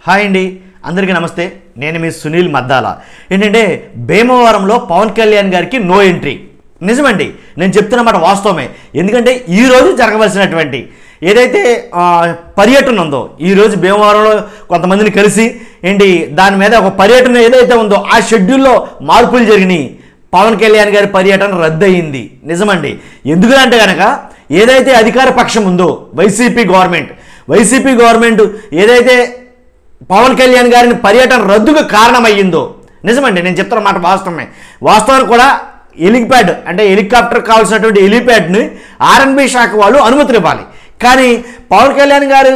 Hi అండి, అందరికీ నమస్తే. నేను మీ సునీల్ మద్దాల. ఏంటంటే భీమవరంలో పవన్ కళ్యాణ్ గారికి నో ఎంట్రీ. నిజమండి, నేను చెప్తున్నమాట వాస్తవమే. ఎందుకంటే ఈరోజు జరగవలసినటువంటి ఏదైతే పర్యటన ఉందో, ఈరోజు భీమవరంలో కొంతమందిని కలిసి దాని మీద ఒక పర్యటన ఏదైతే ఉందో ఆ షెడ్యూల్లో మార్పులు జరిగినాయి. పవన్ కళ్యాణ్ గారి పర్యటన రద్దయింది. నిజమండి. ఎందుకంటే కనుక ఏదైతే అధికార పక్షం ఉందో వైసీపీ గవర్నమెంట్ ఏదైతే పవన్ కళ్యాణ్ గారిని పర్యటన రద్దుకు కారణమయ్యిందో, నిజమండి, నేను చెప్తున్న మాట వాస్తవమే. వాస్తవానికి కూడా హెలిప్యాడ్ అంటే హెలికాప్టర్ కావాల్సినటువంటి హెలిప్యాడ్ని ఆర్ఎన్బి శాఖ వాళ్ళు అనుమతులు ఇవ్వాలి. కానీ పవన్ కళ్యాణ్ గారు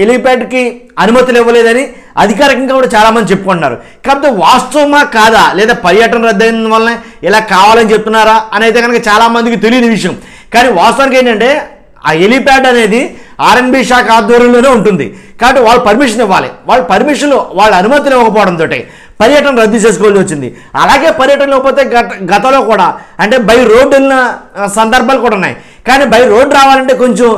హెలిప్యాడ్కి అనుమతులు ఇవ్వలేదని అధికారికంగా కూడా చాలామంది చెప్పుకుంటున్నారు. కాకపోతే వాస్తవమా కాదా, లేదా పర్యటన రద్దయిన వల్లనే ఇలా కావాలని చెప్తున్నారా అనేది కనుక చాలామందికి తెలియని విషయం. కానీ వాస్తవానికి ఏంటంటే ఆ హెలిప్యాడ్ అనేది ఆర్ఎన్బి శాఖ ఆధ్వర్యంలోనే ఉంటుంది. కాబట్టి వాళ్ళు పర్మిషన్ ఇవ్వాలి. వాళ్ళ అనుమతులు ఇవ్వకపోవడంతో పర్యటన రద్దు చేసుకోవాల్సి వచ్చింది. అలాగే పర్యటన లేకపోతే గతంలో కూడా అంటే బై రోడ్ వెళ్ళిన సందర్భాలు కూడా ఉన్నాయి. కానీ బై రోడ్ రావాలంటే కొంచెం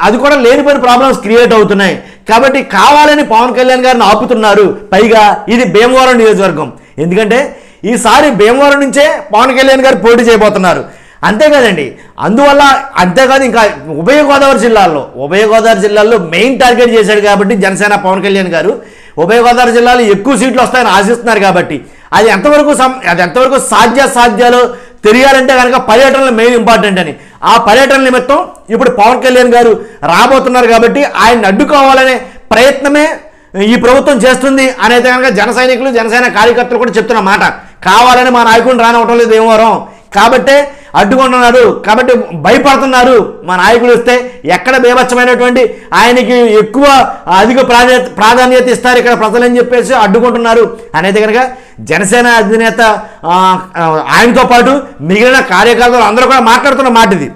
అది కూడా లేనిపోయిన ప్రాబ్లమ్స్ క్రియేట్ అవుతున్నాయి. కాబట్టి కావాలని పవన్ కళ్యాణ్ గారిని ఆపుతున్నారు. పైగా ఇది భీమవరం నియోజకవర్గం. ఎందుకంటే ఈసారి భీమవరం నుంచే పవన్ కళ్యాణ్ గారు పోటీ చేయబోతున్నారు. అంతేకాదండి, అంతేకాదు ఇంకా ఉభయ గోదావరి జిల్లాల్లో మెయిన్ టార్గెట్ చేశాడు. కాబట్టి జనసేన పవన్ కళ్యాణ్ గారు ఉభయ గోదావరి జిల్లాలో ఎక్కువ సీట్లు వస్తాయని ఆశిస్తున్నారు. కాబట్టి అది ఎంతవరకు సాధ్యాలు తెలియాలంటే కనుక పర్యటనలు మెయిన్ ఇంపార్టెంట్ అని. ఆ పర్యటన నిమిత్తం ఇప్పుడు పవన్ కళ్యాణ్ గారు రాబోతున్నారు. కాబట్టి ఆయన్ని అడ్డుకోవాలనే ప్రయత్నమే ఈ ప్రభుత్వం చేస్తుంది అనేది కనుక జనసేన కార్యకర్తలు కూడా చెప్తున్న మాట. కావాలని మా నాయకుడిని రానివ్వటం లేదు భీమవరం, కాబట్టే అడ్డుకుంటున్నారు, కాబట్టి భయపడుతున్నారు. మా నాయకుడు వస్తే ఎక్కడ బీభత్సమైనటువంటి ఆయనకి ఎక్కువ అధిక ప్రాధాన్యత ఇస్తారు ఇక్కడ ప్రజలని చెప్పేసి అడ్డుకుంటున్నారు అనేది కనుక జనసేన అధినేత ఆయనతో పాటు మిగిలిన కార్యకర్తలు అందరూ కూడా మాట్లాడుతున్న మాట ఇది.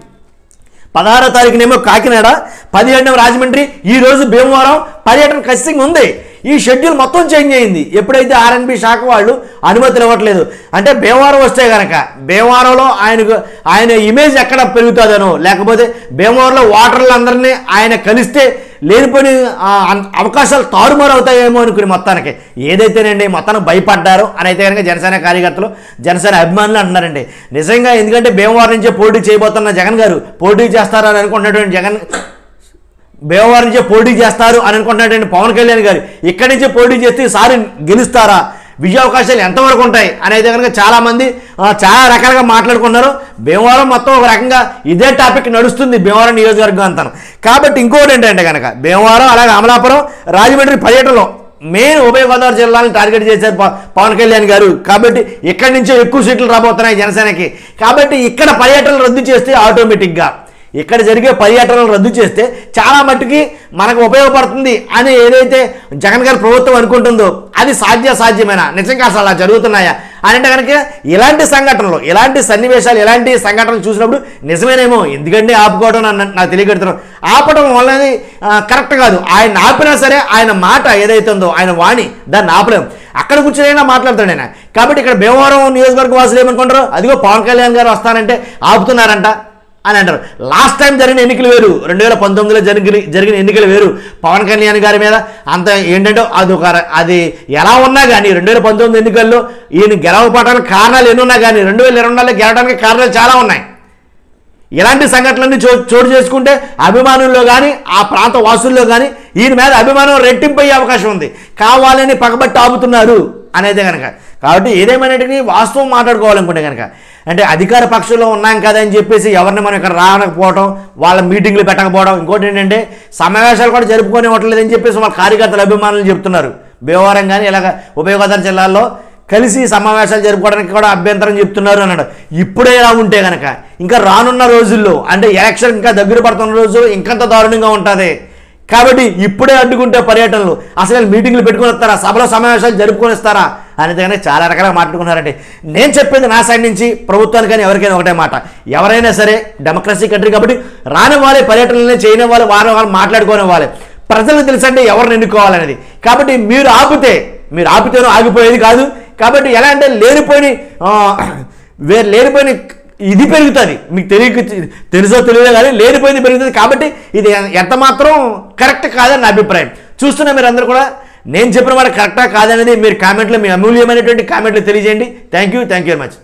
16వ తారీఖునేమో కాకినాడ, 17వ రాజమండ్రి, ఈరోజు భీమవరం పర్యటన ఖచ్చితంగా ఉంది. ఈ షెడ్యూల్ మొత్తం చేంజ్ అయింది ఎప్పుడైతే ఆర్ఎన్బి శాఖ వాళ్ళు అనుమతులు ఇవ్వట్లేదు. అంటే భీమవరం వస్తే కనుక భీమవరంలో ఆయన ఇమేజ్ ఎక్కడ పెరుగుతుందనో, లేకపోతే భీమవరంలో ఓటర్లందరినీ ఆయన కలిస్తే లేనిపోని అవకాశాలు తారుమారు అవుతాయేమో అనుకుని మొత్తానికి ఏదైతేనండి మొత్తానికి భయపడ్డారు అని అయితే కనుక జనసేన కార్యకర్తలు, జనసేన అభిమానులు అంటున్నారండి. నిజంగా ఎందుకంటే భీమవరం నుంచే పోటీ చేయబోతున్న జగన్ గారు పోటీ చేస్తారని అనుకుంటున్నటువంటి భీమవరం నుంచే పోటీ చేస్తారు అని అనుకుంటున్నటువంటి పవన్ కళ్యాణ్ గారు ఇక్కడి నుంచే పోటీ చేస్తే ఈసారి గెలుస్తారా, విజయ అవకాశాలు ఎంతవరకు ఉంటాయి అనేది కనుక చాలామంది చాలా రకాలుగా మాట్లాడుకున్నారు. భీమవరం మొత్తం ఒక రకంగా ఇదే టాపిక్ నడుస్తుంది భీమవరం నియోజకవర్గం అంతాను. కాబట్టి ఇంకోటి ఏంటంటే కనుక భీమవరం అలాగే అమలాపురం, రాజమండ్రి పర్యటనలో మెయిన్ ఉభయ గోదావరి జిల్లాలను టార్గెట్ చేశారు పవన్ కళ్యాణ్ గారు. కాబట్టి ఇక్కడి నుంచే ఎక్కువ సీట్లు రాబోతున్నాయి జనసేనకి. కాబట్టి ఇక్కడ పర్యటనలు రద్దు చేస్తే ఆటోమేటిక్గా ఇక్కడ జరిగే పర్యటనలు రద్దు చేస్తే చాలా మట్టుకి మనకు ఉపయోగపడుతుంది అని ఏదైతే జగన్ గారి ప్రభుత్వం అనుకుంటుందో అది సాధ్యమేనా, నిజంగా అసలు అలా జరుగుతున్నాయా అని అంటే కనుక ఇలాంటి సంఘటనలు, ఇలాంటి సన్నివేశాలు, ఇలాంటి సంఘటనలు చూసినప్పుడు నిజమేనేమో. ఎందుకంటే ఆపుకోవడం నాకు తెలియగడుతున్నాం. ఆపడం వల్లది కరెక్ట్ కాదు. ఆయన ఆపినా సరే ఆయన మాట ఏదైతే ఉందో ఆయన వాణి దాన్ని ఆపలేం. అక్కడ కూర్చొని మాట్లాడతాడు ఆయన. కాబట్టి ఇక్కడ భీమవరం నియోజకవర్గ వాసులు ఏమనుకుంటారు, అదిగో పవన్ కళ్యాణ్ గారు వస్తానంటే ఆపుతున్నారంట అని అంటారు. లాస్ట్ టైం జరిగిన ఎన్నికలు వేరు, 2019లో జరిగిన ఎన్నికలు వేరు. పవన్ కళ్యాణ్ గారి మీద అంత ఏంటంటే అది ఎలా ఉన్నా కానీ 2019 ఎన్నికల్లో ఈయన గెలవపడడానికి కారణాలు ఎన్ని ఉన్నా కానీ 2024లో గెలవడానికి కారణాలు చాలా ఉన్నాయి. ఇలాంటి సంఘటనలన్నీ చోటు చేసుకుంటే అభిమానుల్లో కానీ ఆ ప్రాంత వాసుల్లో కానీ ఈయన మీద అభిమానం రెట్టింపు అయ్యే అవకాశం ఉంది. కావాలని పగబట్టి ఆపుతున్నారు అనేది కనుక. కాబట్టి ఏదేమైనటికి వాస్తవం మాట్లాడుకోవాలనుకుంటే కనుక అంటే అధికార పక్షంలో ఉన్నాం కదా అని చెప్పేసి ఎవరిని మనం ఇక్కడ రానకపోవడం, వాళ్ళ మీటింగ్లు పెట్టకపోవడం, ఇంకోటి ఏంటంటే సమావేశాలు కూడా జరుపుకోనివ్వట్లేదని చెప్పేసి వాళ్ళ కార్యకర్తల అభిమానులు చెప్తున్నారు. భీమవరం కానీ ఇలాగ ఉభయ గోదావరి జిల్లాల్లో కలిసి సమావేశాలు జరుపుకోవడానికి కూడా అభ్యంతరం చెప్తున్నారు అన్నాడు. ఇప్పుడే ఇలా ఉంటే కనుక ఇంకా రానున్న రోజుల్లో అంటే ఎలక్షన్ ఇంకా దగ్గర పడుతున్న రోజు ఇంకంత దారుణంగా ఉంటుంది. కాబట్టి ఇప్పుడే అడ్డుకుంటే పర్యటనలు అసలు మీటింగ్లు పెట్టుకుని వస్తారా, సభలో సమావేశాలు జరుపుకొని ఇస్తారా అనేది కానీ చాలా రకాలుగా మాట్లాడుకున్నారంటే నేను చెప్పేది నా సైడ్ నుంచి ప్రభుత్వానికి కానీ ఎవరికైనా ఒకటే మాట. ఎవరైనా సరే డెమోక్రసీ కంట్రీ కాబట్టి రాని వాళ్ళే పర్యటనలనే చేయని వాళ్ళు వాళ్ళు మాట్లాడుకోని వాళ్ళే. ప్రజలకు తెలుసండి ఎవరిని ఎన్నుకోవాలనేది. కాబట్టి మీరు ఆపితేనో ఆగిపోయేది కాదు. కాబట్టి ఎలా అంటే లేనిపోయిన ఇది పెరుగుతుంది, మీకు తెలుసో తెలియదో కానీ లేనిపోయింది పెరుగుతుంది. కాబట్టి ఇది ఎంత మాత్రం కరెక్ట్ కాదని నా అభిప్రాయం. చూస్తున్నా మీరు అందరూ కూడా నేను చెప్పిన మాట కరెక్టా కాదనేది మీరు కామెంట్లో, మీ అమూల్యమైనటువంటి కామెంట్లో తెలియజేయండి. Thank you very much.